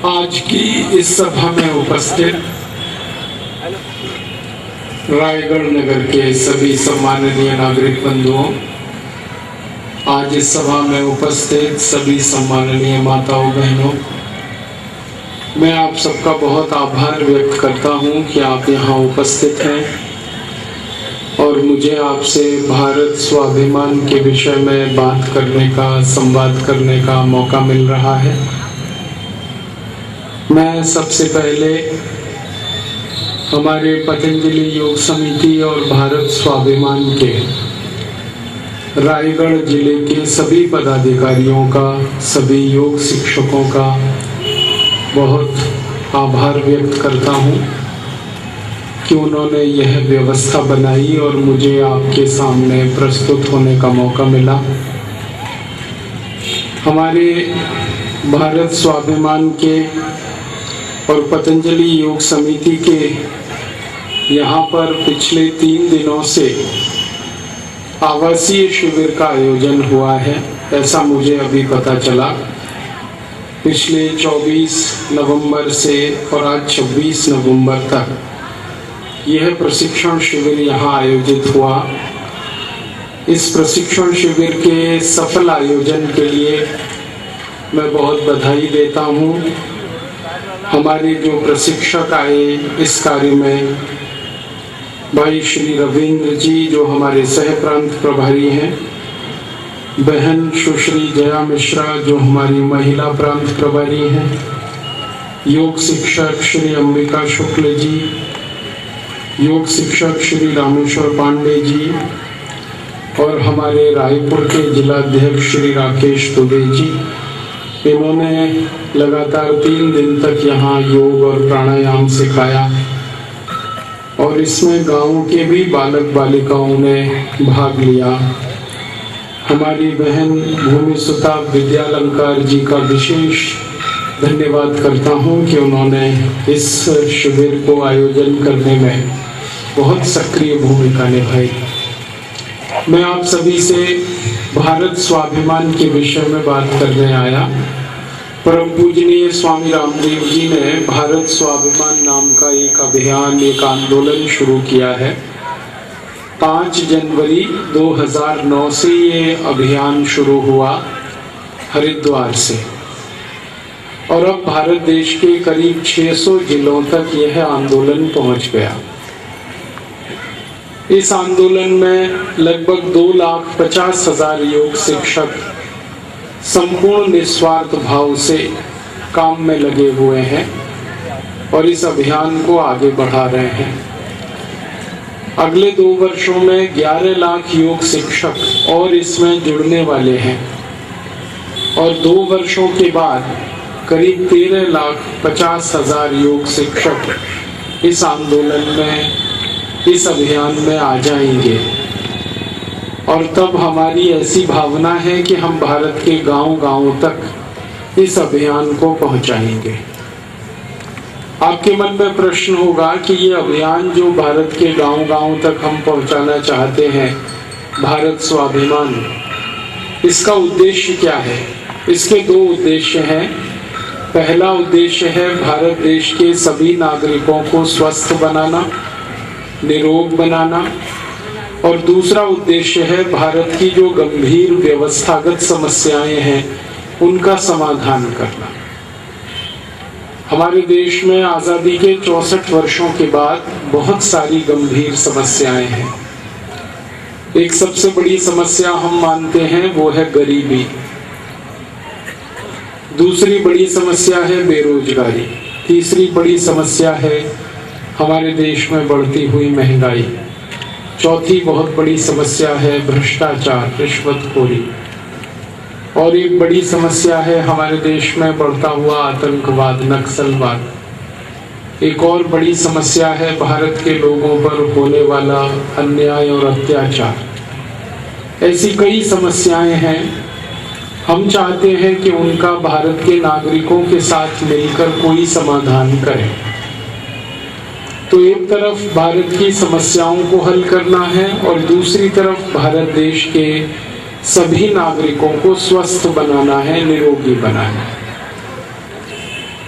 आज की इस सभा में उपस्थित रायगढ़ नगर के सभी सम्माननीय नागरिक बंधुओं, आज इस सभा में उपस्थित सभी सम्माननीय माताओं बहनों, मैं आप सबका बहुत आभार व्यक्त करता हूं कि आप यहाँ उपस्थित हैं और मुझे आपसे भारत स्वाभिमान के विषय में बात करने का, संवाद करने का मौका मिल रहा है। मैं सबसे पहले हमारे पतंजलि योग समिति और भारत स्वाभिमान के रायगढ़ जिले के सभी पदाधिकारियों का, सभी योग शिक्षकों का बहुत आभार व्यक्त करता हूं कि उन्होंने यह व्यवस्था बनाई और मुझे आपके सामने प्रस्तुत होने का मौका मिला। हमारे भारत स्वाभिमान के और पतंजलि योग समिति के यहाँ पर पिछले 3 दिनों से आवासीय शिविर का आयोजन हुआ है, ऐसा मुझे अभी पता चला। पिछले 24 नवंबर से और आज 26 नवंबर तक यह प्रशिक्षण शिविर यहाँ आयोजित हुआ। इस प्रशिक्षण शिविर के सफल आयोजन के लिए मैं बहुत बधाई देता हूँ। हमारे जो प्रशिक्षक आए इस कार्य में, भाई श्री रविंद्र जी जो हमारे सह प्रांत प्रभारी हैं, बहन सुश्री जया मिश्रा जो हमारी महिला प्रांत प्रभारी हैं, योग शिक्षक श्री अंबिका शुक्ल जी, योग शिक्षक श्री रामेश्वर पांडे जी और हमारे रायपुर के जिलाध्यक्ष श्री राकेश दुबे जी, इन्होंने लगातार 3 दिन तक यहाँ योग और प्राणायाम सिखाया और इसमें गांव के भी बालक बालिकाओं ने भाग लिया। हमारी बहन भूमि सुता विद्यालंकार जी का विशेष धन्यवाद करता हूँ कि उन्होंने इस शिविर को आयोजन करने में बहुत सक्रिय भूमिका निभाई। मैं आप सभी से भारत स्वाभिमान के विषय में बात करने आया। परम पूजनीय स्वामी रामदेव जी ने भारत स्वाभिमान नाम का एक अभियान, एक आंदोलन शुरू किया है। 5 जनवरी 2009 से ये अभियान शुरू हुआ हरिद्वार से और अब भारत देश के करीब 600 जिलों तक यह आंदोलन पहुंच गया। इस आंदोलन में लगभग 2,50,000 योग शिक्षक संपूर्ण निस्वार्थ भाव से काम में लगे हुए हैं और इस अभियान को आगे बढ़ा रहे हैं। अगले 2 वर्षों में 11 लाख योग शिक्षक और इसमें जुड़ने वाले हैं और 2 वर्षों के बाद करीब 13,50,000 योग शिक्षक इस आंदोलन में, इस अभियान में आ जाएंगे और तब हमारी ऐसी भावना है कि हम भारत के गांव-गांव तक इस अभियान को पहुंचाएंगे। आपके मन में प्रश्न होगा कि ये अभियान जो भारत के गांव-गांव तक हम पहुंचाना चाहते हैं, भारत स्वाभिमान, इसका उद्देश्य क्या है? इसके 2 उद्देश्य हैं। पहला उद्देश्य है भारत देश के सभी नागरिकों को स्वस्थ बनाना, निरोग बनाना और दूसरा उद्देश्य है भारत की जो गंभीर व्यवस्थागत समस्याएं हैं उनका समाधान करना। हमारे देश में आज़ादी के 64 वर्षों के बाद बहुत सारी गंभीर समस्याएं हैं। एक सबसे बड़ी समस्या हम मानते हैं वो है गरीबी, दूसरी बड़ी समस्या है बेरोजगारी, तीसरी बड़ी समस्या है हमारे देश में बढ़ती हुई महंगाई, चौथी बहुत बड़ी समस्या है भ्रष्टाचार, रिश्वतखोरी और एक बड़ी समस्या है हमारे देश में बढ़ता हुआ आतंकवाद, नक्सलवाद। एक और बड़ी समस्या है भारत के लोगों पर होने वाला अन्याय और अत्याचार। ऐसी कई समस्याएं हैं। हम चाहते हैं कि उनका भारत के नागरिकों के साथ मिलकर कोई समाधान करें। तो एक तरफ भारत की समस्याओं को हल करना है और दूसरी तरफ भारत देश के सभी नागरिकों को स्वस्थ बनाना है, निरोगी बनाना है।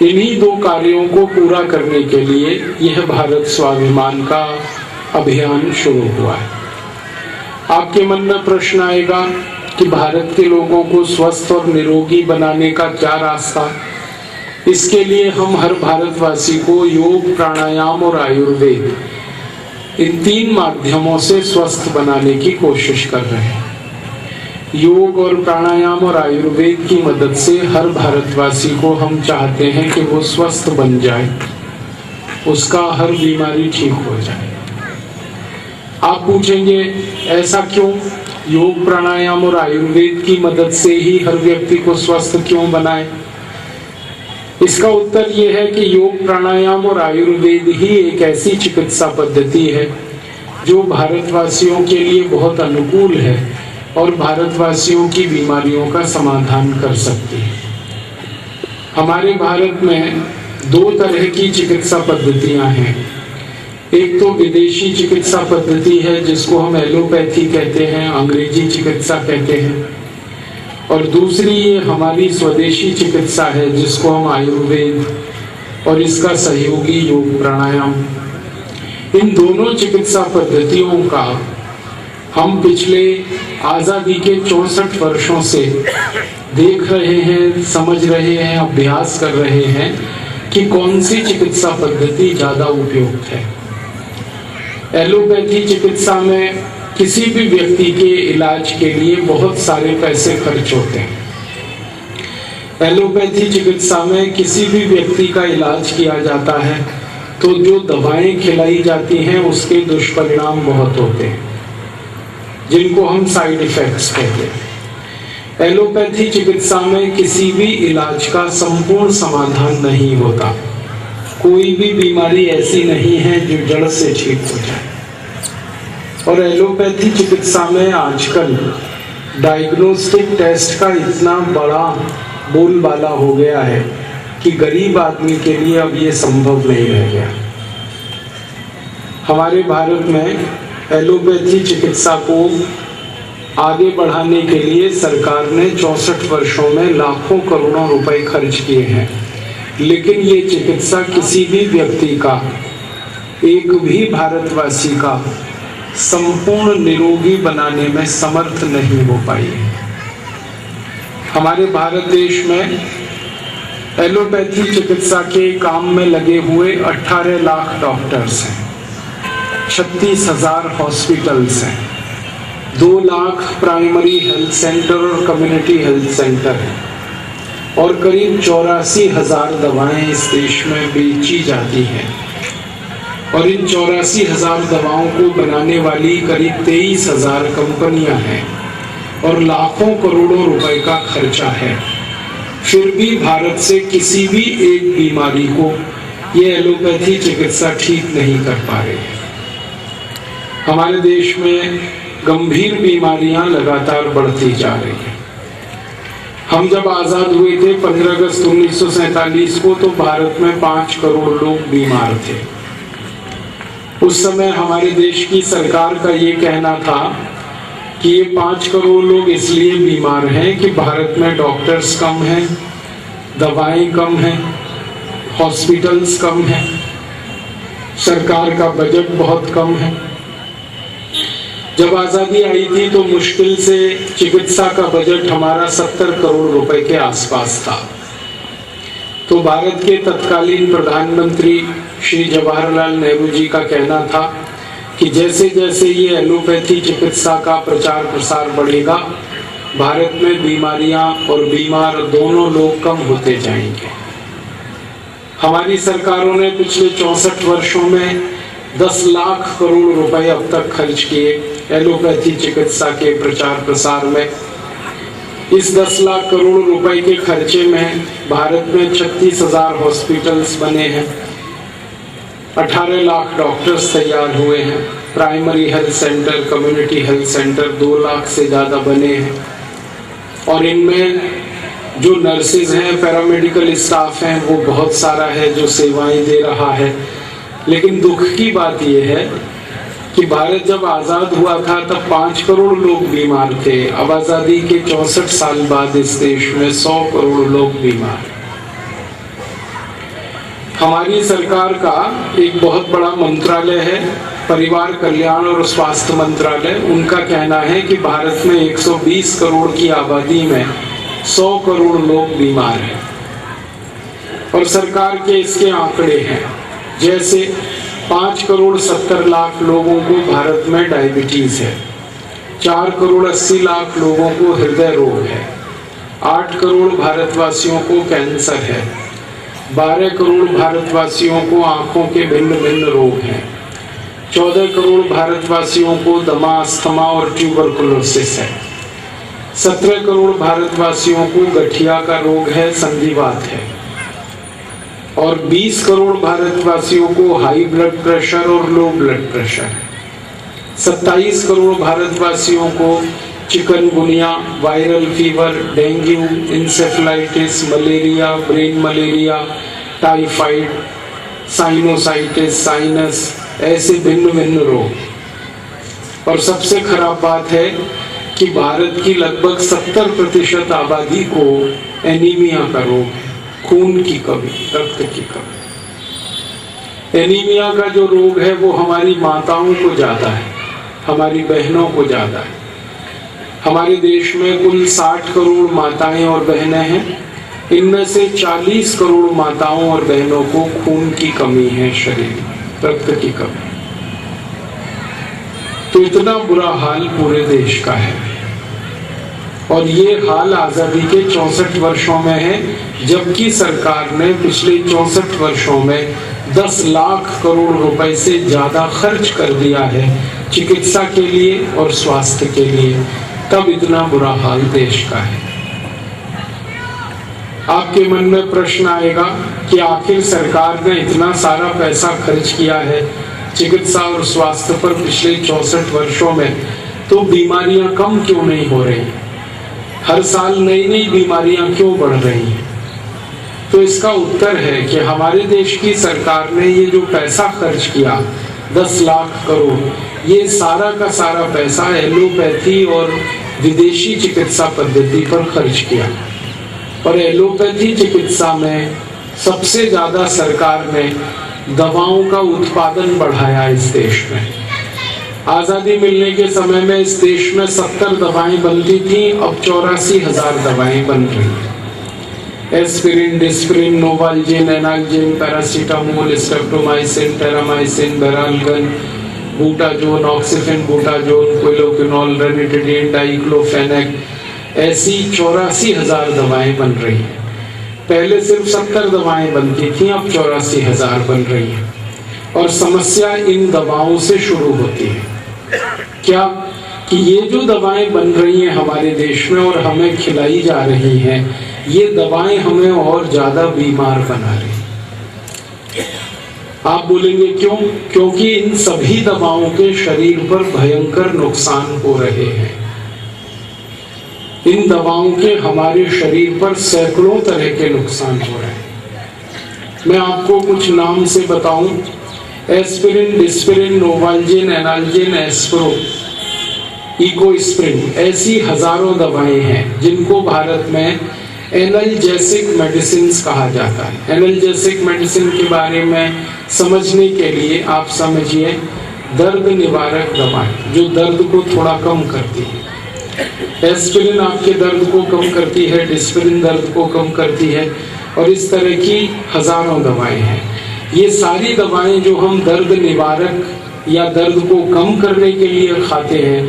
इन्हीं दो कार्यों को पूरा करने के लिए यह भारत स्वाभिमान का अभियान शुरू हुआ है। आपके मन में प्रश्न आएगा कि भारत के लोगों को स्वस्थ और निरोगी बनाने का क्या रास्ता? इसके लिए हम हर भारतवासी को योग, प्राणायाम और आयुर्वेद, इन 3 माध्यमों से स्वस्थ बनाने की कोशिश कर रहे हैं। योग और प्राणायाम और आयुर्वेद की मदद से हर भारतवासी को हम चाहते हैं कि वो स्वस्थ बन जाए, उसका हर बीमारी ठीक हो जाए। आप पूछेंगे ऐसा क्यों? योग, प्राणायाम और आयुर्वेद की मदद से ही हर व्यक्ति को स्वस्थ क्यों बनाए? इसका उत्तर यह है कि योग, प्राणायाम और आयुर्वेद ही एक ऐसी चिकित्सा पद्धति है जो भारतवासियों के लिए बहुत अनुकूल है और भारतवासियों की बीमारियों का समाधान कर सकती है। हमारे भारत में 2 तरह की चिकित्सा पद्धतियां हैं। एक तो विदेशी चिकित्सा पद्धति है जिसको हम एलोपैथी कहते हैं, अंग्रेजी चिकित्सा कहते हैं, और दूसरी ये हमारी स्वदेशी चिकित्सा है जिसको हम आयुर्वेद और इसका सहयोगी योग, प्राणायाम, इन दोनों चिकित्सा पद्धतियों का हम पिछले आजादी के 64 वर्षों से देख रहे हैं, समझ रहे हैं, अभ्यास कर रहे हैं कि कौन सी चिकित्सा पद्धति ज्यादा उपयुक्त है। एलोपैथी चिकित्सा में किसी भी व्यक्ति के इलाज के लिए बहुत सारे पैसे खर्च होते हैं। एलोपैथी चिकित्सा में किसी भी व्यक्ति का इलाज किया जाता है तो जो दवाएं खिलाई जाती हैं उसके दुष्परिणाम बहुत होते हैं जिनको हम साइड इफेक्ट्स कहते हैं। एलोपैथी चिकित्सा में किसी भी इलाज का संपूर्ण समाधान नहीं होता। कोई भी बीमारी ऐसी नहीं है जो जड़ से ठीक हो जाए। और एलोपैथी चिकित्सा में आजकल डायग्नोस्टिक टेस्ट का इतना बड़ा बोलबाला हो गया है कि गरीब आदमी के लिए अब ये संभव नहीं रह गया। हमारे भारत में एलोपैथी चिकित्सा को आगे बढ़ाने के लिए सरकार ने 64 वर्षों में लाखों करोड़ों रुपए खर्च किए हैं, लेकिन ये चिकित्सा किसी भी व्यक्ति का, एक भी भारतवासी का संपूर्ण निरोगी बनाने में समर्थ नहीं हो पाई है। हमारे भारत देश में एलोपैथी चिकित्सा के काम में लगे हुए 18 लाख डॉक्टर्स हैं, 36,000 हॉस्पिटल्स हैं, 2 लाख प्राइमरी हेल्थ सेंटर और कम्युनिटी हेल्थ सेंटर हैं और करीब 84,000 दवाएं इस देश में बेची जाती हैं। और इन 84,000 दवाओं को बनाने वाली करीब 23,000 कंपनियां हैं और लाखों करोड़ों रुपए का खर्चा है। फिर भी भारत से किसी भी एक बीमारी को ये एलोपैथी चिकित्सा ठीक नहीं कर पा रही है। हमारे देश में गंभीर बीमारियां लगातार बढ़ती जा रही हैं। हम जब आजाद हुए थे 15 अगस्त 1947 को, तो भारत में 5 करोड़ लोग बीमार थे। उस समय हमारे देश की सरकार का ये कहना था कि ये 5 करोड़ लोग इसलिए बीमार हैं कि भारत में डॉक्टर्स कम हैं, दवाएं कम हैं, हॉस्पिटल्स कम हैं, सरकार का बजट बहुत कम है। जब आजादी आई थी तो मुश्किल से चिकित्सा का बजट हमारा 70 करोड़ रुपए के आसपास था। तो भारत के तत्कालीन प्रधानमंत्री श्री जवाहरलाल नेहरू जी का कहना था कि जैसे जैसे ये एलोपैथी चिकित्सा का प्रचार प्रसार बढ़ेगा, भारत में बीमारियां और बीमार दोनों लोग कम होते जाएंगे। हमारी सरकारों ने पिछले 64 वर्षों में 10 लाख करोड़ रुपए अब तक खर्च किए एलोपैथी चिकित्सा के प्रचार प्रसार में। इस 10 लाख करोड़ रुपए के खर्चे में भारत में 36,000 हॉस्पिटल्स बने हैं, 18 लाख डॉक्टर्स तैयार हुए हैं, primary health centre, community health centre 2 lakh से ज़्यादा बने हैं और इनमें जो नर्सेज हैं, पैरामेडिकल स्टाफ हैं, वो बहुत सारा है जो सेवाएं दे रहा है। लेकिन दुख की बात यह है कि भारत जब आज़ाद हुआ था तब 5 करोड़ लोग बीमार थे। अब आज़ादी के 64 साल बाद इस देश में 100 करोड़ लोग बीमार। हमारी सरकार का एक बहुत बड़ा मंत्रालय है, परिवार कल्याण और स्वास्थ्य मंत्रालय। उनका कहना है कि भारत में 120 करोड़ की आबादी में 100 करोड़ लोग बीमार हैं। और सरकार के इसके आंकड़े हैं, जैसे 5 करोड़ 70 लाख लोगों को भारत में डायबिटीज है, 4 करोड़ 80 लाख लोगों को हृदय रोग है, 8 करोड़ भारतवासियों को कैंसर है, 12 करोड़ भारतवासियों को आंखों के भिन्न भिन्न रोग हैं, 14 करोड़ भारतवासियों को दमा, अस्थमा और ट्यूबरकुलोसिस है, 17 करोड़ भारतवासियों को गठिया का रोग है, संधिवात है, और 20 करोड़ भारतवासियों को हाई ब्लड प्रेशर और लो ब्लड प्रेशर है। 27 करोड़ भारतवासियों को chikungunya, viral fever, dengue, encephalitis, malaria, brain malaria, typhoid, sinusitis, sinus, ऐसे भिन्न भिन्न रोग। और सबसे खराब बात है कि भारत की लगभग 70% आबादी को एनीमिया का रोग है, खून की कमी, रक्त की कमी। एनीमिया का जो रोग है वो हमारी माताओं को ज्यादा है, हमारी बहनों को ज्यादा है। हमारे देश में कुल 60 करोड़ माताएं और बहनें हैं। इनमें से 40 करोड़ माताओं और बहनों को खून की कमी है, शरीर में रक्त की कमी। तो इतना बुरा हाल पूरे देश का है। और ये हाल आजादी के 64 वर्षों में है, जबकि सरकार ने पिछले 64 वर्षों में 10 लाख करोड़ रुपए से ज्यादा खर्च कर दिया है चिकित्सा के लिए और स्वास्थ्य के लिए। तब इतना बुरा हाल देश का है। आपके मन में प्रश्न आएगा कि आखिर सरकार ने इतना सारा पैसा खर्च किया है चिकित्सा और स्वास्थ्य पर पिछले 64 वर्षों में, तो बीमारियां कम क्यों नहीं हो रही? हर साल नई नई बीमारियां क्यों बढ़ रही हैं? तो इसका उत्तर है कि हमारे देश की सरकार ने ये जो पैसा खर्च किया 10 लाख करोड़, ये सारा का सारा पैसा एलोपैथी और विदेशी चिकित्सा पद्धति पर खर्च किया। और एलोपैथी चिकित्सा में सबसे ज्यादा सरकार ने दवाओं का उत्पादन बढ़ाया इस देश में। आजादी मिलने के समय में इस देश में 70 दवाएं बनती थी, अब 84,000 दवाएं बन रही हैं। Aspirin, Disprin, Novalgin, analgin, paracetamol, streptomycin, Terramycin, Baralgan, butazone, oxyphen, butazone, clioquinol, ranitidine, diclofenac, ऐसी 84,000 दवाएं बन रही हैं। पहले सिर्फ 70 दवाएं बनती थी, अब 84,000 बन रही हैं। और समस्या इन दवाओं से शुरू होती है। क्या कि ये जो दवाएं बन रही हैं हमारे देश में और हमें खिलाई जा रही हैं, ये दवाएं हमें और ज्यादा बीमार बना रही हैं। आप बोलेंगे क्यों? क्योंकि इन सभी दवाओं के शरीर पर भयंकर नुकसान हो रहे हैं। इन दवाओं के हमारे शरीर पर सैकड़ों तरह के नुकसान हो रहे हैं। मैं आपको कुछ नाम से बताऊं। Aspirin, Disprin, Novalgin, analgin, Aspro, Ecosprin, ऐसी हजारों दवाएं हैं जिनको भारत में एनाल्जेसिक मेडिसिन कहा जाता है। एनाल्जेसिक मेडिसिन के बारे में समझने के लिए आप समझिए दर्द निवारक दवाएं जो दर्द को थोड़ा कम करती है। एस्पिरिन आपके दर्द को कम करती है, डिस्पिरिन दर्द को कम करती है, और इस तरह की हजारों दवाएं हैं। ये सारी दवाएं जो हम दर्द निवारक या दर्द को कम करने के लिए खाते हैं,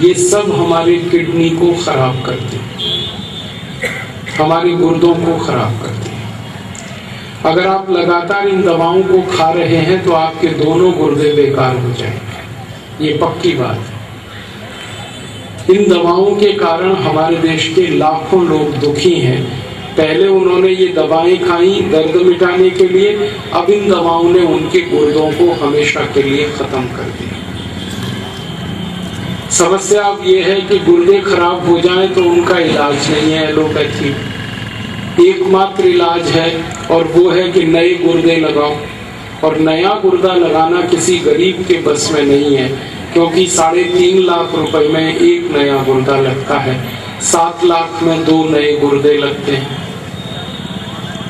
ये सब हमारी किडनी को खराब करती है, हमारे गुर्दों को खराब करती है। अगर आप लगातार इन दवाओं को खा रहे हैं तो आपके दोनों गुर्दे बेकार हो जाएंगे, ये पक्की बात है। इन दवाओं के कारण हमारे देश के लाखों लोग दुखी हैं। पहले उन्होंने ये दवाएं खाई दर्द मिटाने के लिए, अब इन दवाओं ने उनके गुर्दों को हमेशा के लिए खत्म कर दिया। समस्या अब ये है कि गुर्दे खराब हो जाएं तो उनका इलाज नहीं है एलोपैथी। एकमात्र इलाज है और वो है कि नए गुर्दे लगाओ। और नया गुर्दा लगाना किसी गरीब के बस में नहीं है, क्योंकि 3.5 लाख रुपए में एक नया गुर्दा लगता है, 7 लाख में 2 नए गुर्दे लगते हैं।